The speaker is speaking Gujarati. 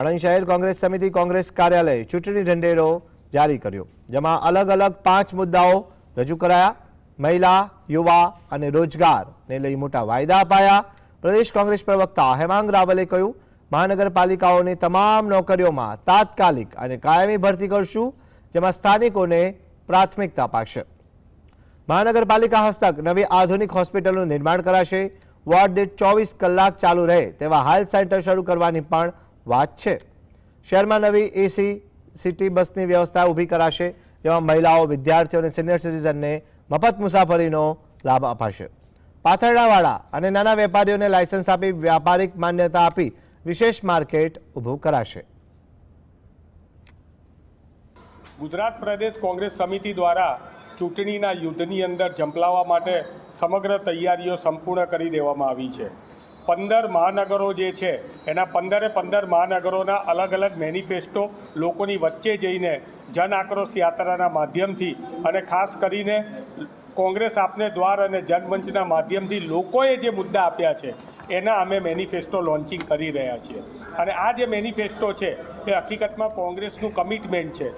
આણંદ શહેર કોંગ્રેસ સમિતિ કોંગ્રેસ કાર્યાલય ચૂંટણી ઢંઢેરો જારી કર્યો, જેમાં અલગ અલગ 5 મુદ્દાઓ રજૂ કરાયા। મહિલા, યુવા અને રોજગારને લઈ મોટા વાયદા અપાયા। પ્રદેશ કોંગ્રેસ પ્રવક્તા હેમાંગ રાવલે કહ્યું, મહાનગરપાલિકાઓની તમામ નોકરીઓમાં તાત્કાલિક અને કાયમી ભરતી કરશું, જેમાં સ્થાનિકોને પ્રાથમિકતા અપાશે। મહાનગરપાલિકા હસ્તક નવી આધુનિક હોસ્પિટલનું નિર્માણ કરાશે। વોર્ડ દીઠ 24 કલાક ચાલુ રહે તેવા હેલ્થ સેન્ટર શરૂ કરવાની પણ વાત છે। શહેરમાં નવી એસી સિટી બસની વ્યવસ્થા ઊભી કરાશે, જેમાં મહિલાઓ, વિદ્યાર્થીઓ અને સિનિયર સિટીઝનને મફત મુસાફરીનો લાભ અપાશે। પાથરણાવાળા અને નાના વેપારીઓને લાયસન્સ આપી વ્યાપારિક માન્યતા આપી વિશેષ માર્કેટ ઊભું કરાશે। ગુજરાત પ્રદેશ કોંગ્રેસ સમિતિ દ્વારા ચૂંટણીના યુદ્ધની અંદર ઝંપલાવવા માટે સમગ્ર તૈયારીઓ સંપૂર્ણ કરી દેવામાં આવી છે। 15 મહાનગરો જે છે એના 15 મહાનગરોના અલગ અલગ મેનિફેસ્ટો લોકોની વચ્ચે જઈને જન આક્રોશ યાત્રાના માધ્યમથી અને ખાસ કરીને કોંગ્રેસ આપને દ્વાર અને જનમંચના માધ્યમથી લોકોએ જે મુદ્દા આપ્યા છે એના અમે મેનિફેસ્ટો લોન્ચિંગ કરી રહ્યા છીએ। અને આ જે મેનિફેસ્ટો છે એ હકીકતમાં કોંગ્રેસનું કમિટમેન્ટ છે।